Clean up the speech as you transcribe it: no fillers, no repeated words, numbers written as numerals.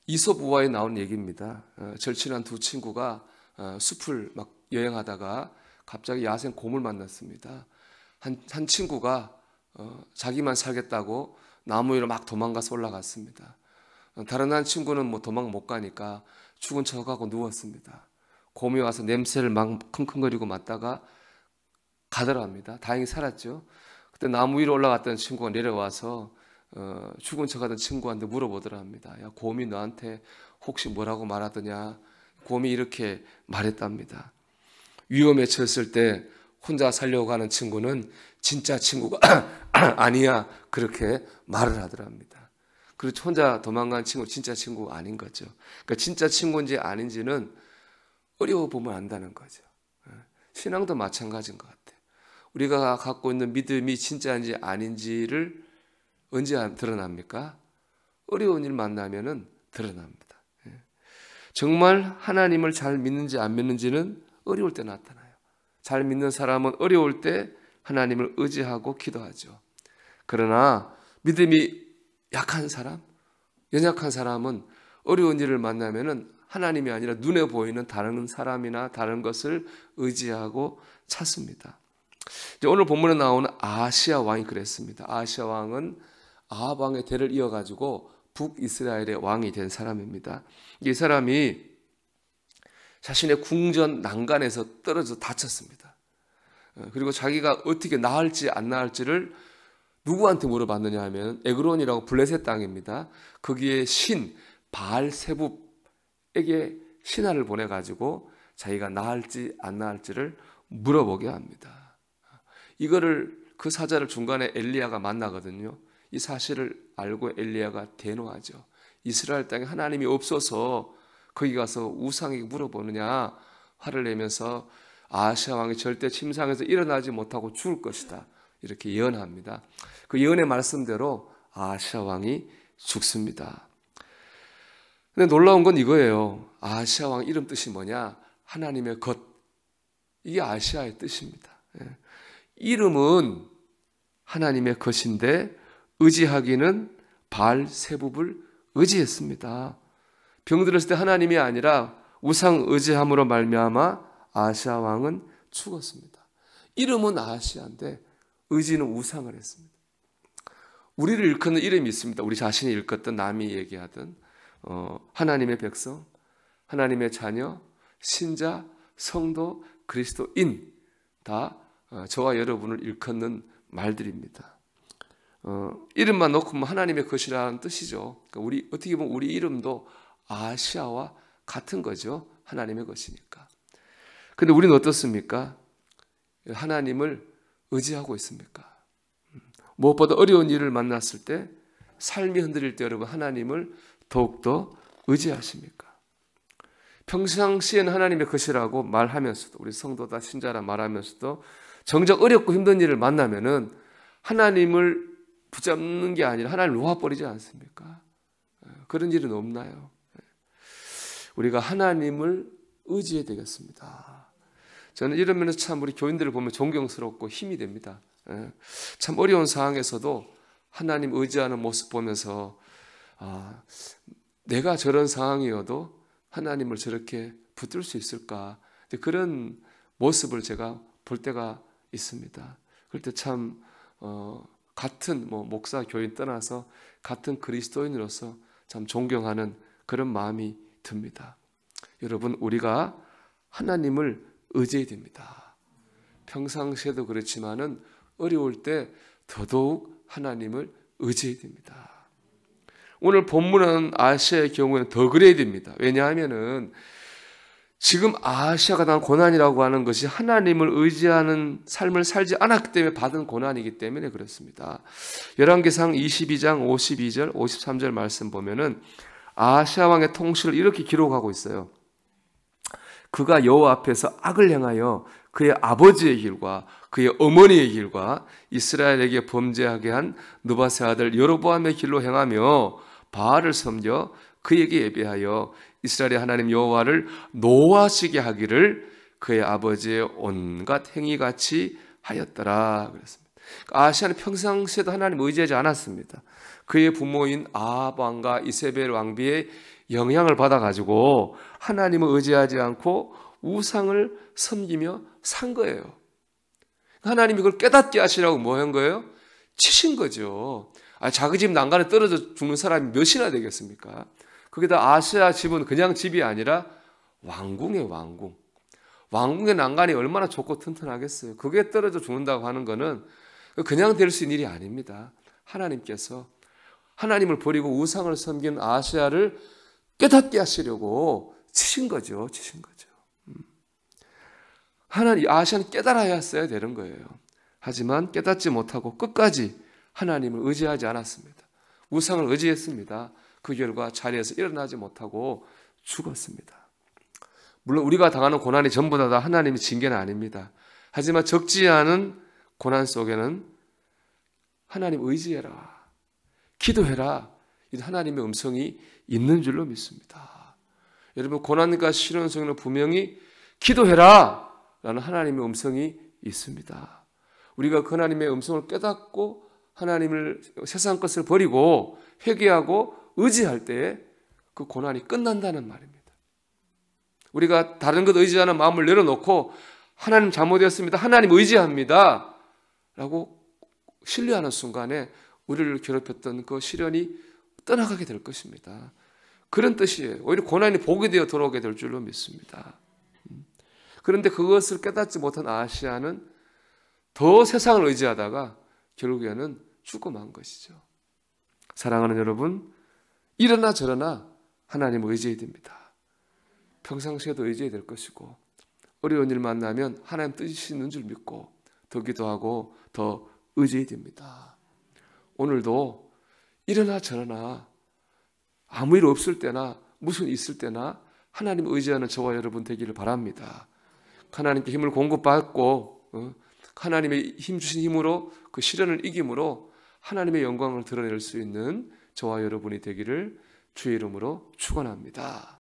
이솝 우화에 나온 얘기입니다. 절친한 두 친구가 숲을 막 여행하다가 갑자기 야생 곰을 만났습니다. 한 친구가 자기만 살겠다고 나무 위로 막 도망가서 올라갔습니다. 다른 한 친구는 뭐 도망 못 가니까 죽은 척하고 누웠습니다. 곰이 와서 냄새를 막 킁킁거리고 맡다가 가더랍니다. 다행히 살았죠. 그때 나무 위로 올라갔던 친구가 내려와서 죽은 척하던 친구한테 물어보더랍니다. 야, 곰이 너한테 혹시 뭐라고 말하더냐? 곰이 이렇게 말했답니다. 위험에 처했을 때 혼자 살려고 하는 친구는 진짜 친구가 아니야, 그렇게 말을 하더랍니다. 그렇죠. 혼자 도망간 친구 진짜 친구가 아닌 거죠. 그러니까 진짜 친구인지 아닌지는 어려워 보면 안다는 거죠. 신앙도 마찬가지인 것 같아요. 우리가 갖고 있는 믿음이 진짜인지 아닌지를 언제 드러납니까? 어려운 일 만나면은 드러납니다. 정말 하나님을 잘 믿는지 안 믿는지는 어려울 때 나타나요. 잘 믿는 사람은 어려울 때 하나님을 의지하고 기도하죠. 그러나 믿음이 약한 사람, 연약한 사람은 어려운 일을 만나면은 하나님이 아니라 눈에 보이는 다른 사람이나 다른 것을 의지하고 찾습니다. 오늘 본문에 나오는 아하시아 왕이 그랬습니다. 아하시아 왕은 아합 왕의 대를 이어가지고 북이스라엘의 왕이 된 사람입니다. 이 사람이 자신의 궁전 난간에서 떨어져 다쳤습니다. 그리고 자기가 어떻게 나을지 안 나을지를 누구한테 물어봤느냐 하면 에그론이라고 블레셋 땅입니다. 거기에 신 바알세붑에게 신하를 보내가지고 자기가 나을지 안 나을지를 물어보게 합니다. 이거를 그 사자를 중간에 엘리야가 만나거든요. 이 사실을 알고 엘리야가 대노하죠. 이스라엘 땅에 하나님이 없어서 거기 가서 우상에게 물어보느냐 화를 내면서 아하시아 왕이 절대 침상에서 일어나지 못하고 죽을 것이다 이렇게 예언합니다. 그 예언의 말씀대로 아하시아 왕이 죽습니다. 근데 놀라운 건 이거예요. 아하시아 왕 이름 뜻이 뭐냐? 하나님의 것. 이게 아시아의 뜻입니다. 이름은 하나님의 것인데 의지하기는 바알세붑을 의지했습니다. 병들었을 때 하나님이 아니라 우상 의지함으로 말미암아 아하시아 왕은 죽었습니다. 이름은 아하시아인데 의지는 우상을 했습니다. 우리를 일컫는 이름이 있습니다. 우리 자신이 일컫든 남이 얘기하든 하나님의 백성, 하나님의 자녀, 신자, 성도, 그리스도인 다 저와 여러분을 일컫는 말들입니다. 이름만 놓고 하나님의 것이라는 뜻이죠. 그러니까 우리 어떻게 보면 우리 이름도 아시아와 같은 거죠. 하나님의 것이니까. 근데 우리는 어떻습니까? 하나님을 의지하고 있습니까? 무엇보다 어려운 일을 만났을 때, 삶이 흔들릴 때 여러분 하나님을 더욱더 의지하십니까? 평상시에는 하나님의 것이라고 말하면서도, 우리 성도다 신자라 말하면서도 정작 어렵고 힘든 일을 만나면은 하나님을 붙잡는 게 아니라 하나님을 놓아버리지 않습니까? 그런 일은 없나요? 우리가 하나님을 의지해야 되겠습니다. 저는 이런 면에서 참 우리 교인들을 보면 존경스럽고 힘이 됩니다. 참 어려운 상황에서도 하나님 의지하는 모습 보면서 내가 저런 상황이어도 하나님을 저렇게 붙들 수 있을까? 그런 모습을 제가 볼 때가 있습니다. 그럴 때 참 같은 목사 교인 떠나서 같은 그리스도인으로서 참 존경하는 그런 마음이 듭니다. 여러분, 우리가 하나님을 의지해야 됩니다. 평상시에도 그렇지만은 어려울 때 더더욱 하나님을 의지해야 됩니다. 오늘 본문은 아시아의 경우에는 더 그래야 됩니다. 왜냐하면은 지금 아시아가 당한 고난이라고 하는 것이 하나님을 의지하는 삶을 살지 않았기 때문에 받은 고난이기 때문에 그렇습니다. 열왕기상 22장 52절 53절 말씀 보면은 아시아 왕의 통치를 이렇게 기록하고 있어요. 그가 여호와 앞에서 악을 행하여 그의 아버지의 길과 그의 어머니의 길과 이스라엘에게 범죄하게 한 느바세 아들 여로보암의 길로 행하며 바알을 섬겨 그에게 예배하여 이스라엘의 하나님 여호와를 노하시게 하기를 그의 아버지의 온갖 행위같이 하였더라 그랬습니다. 아시아는 평상시에도 하나님 의지하지 않았습니다. 그의 부모인 아합 왕과 이세벨 왕비의 영향을 받아가지고 하나님을 의지하지 않고 우상을 섬기며 산 거예요. 하나님이 그걸 깨닫게 하시라고 뭐 한 거예요? 치신 거죠. 자기 집 난간에 떨어져 죽는 사람이 몇이나 되겠습니까? 거기다 아시아 집은 그냥 집이 아니라 왕궁이에요, 왕궁. 왕궁의 난간이 얼마나 좋고 튼튼하겠어요. 그게 떨어져 죽는다고 하는 거는 그냥 될 수 있는 일이 아닙니다. 하나님께서 하나님을 버리고 우상을 섬기는 아시아를 깨닫게 하시려고 치신 거죠. 치신 거죠. 아시아는 깨달아야 했어야 되는 거예요. 하지만 깨닫지 못하고 끝까지 하나님을 의지하지 않았습니다. 우상을 의지했습니다. 그 결과 자리에서 일어나지 못하고 죽었습니다. 물론 우리가 당하는 고난이 전부 다 하나님의 징계는 아닙니다. 하지만 적지 않은 고난 속에는 하나님 의지해라, 기도해라, 이런 하나님의 음성이 있는 줄로 믿습니다. 여러분, 고난과 시련 속에는 분명히 기도해라 라는 하나님의 음성이 있습니다. 우리가 그 하나님의 음성을 깨닫고 하나님을, 세상 것을 버리고 회개하고 의지할 때에 그 고난이 끝난다는 말입니다. 우리가 다른 것 의지하는 마음을 내려놓고 하나님 잘못되었습니다, 하나님 의지합니다 라고 신뢰하는 순간에 우리를 괴롭혔던 그 시련이 떠나가게 될 것입니다. 그런 뜻이에요. 오히려 고난이 복이 되어 돌아오게 될 줄로 믿습니다. 그런데 그것을 깨닫지 못한 아시아는 더 세상을 의지하다가 결국에는 죽고 만 것이죠. 사랑하는 여러분, 이러나 저러나 하나님을 의지해야 됩니다. 평상시에도 의지해야 될 것이고, 어려운 일 만나면 하나님 뜻이 있는 줄 믿고 더 기도하고 더 의지해야 됩니다. 오늘도 이러나 저러나 아무 일 없을 때나 무슨 일 있을 때나 하나님 의지하는 저와 여러분 되기를 바랍니다. 하나님께 힘을 공급받고 하나님의 힘 주신 힘으로 그 시련을 이김으로 하나님의 영광을 드러낼 수 있는 저와 여러분이 되기를 주의 이름으로 축원합니다.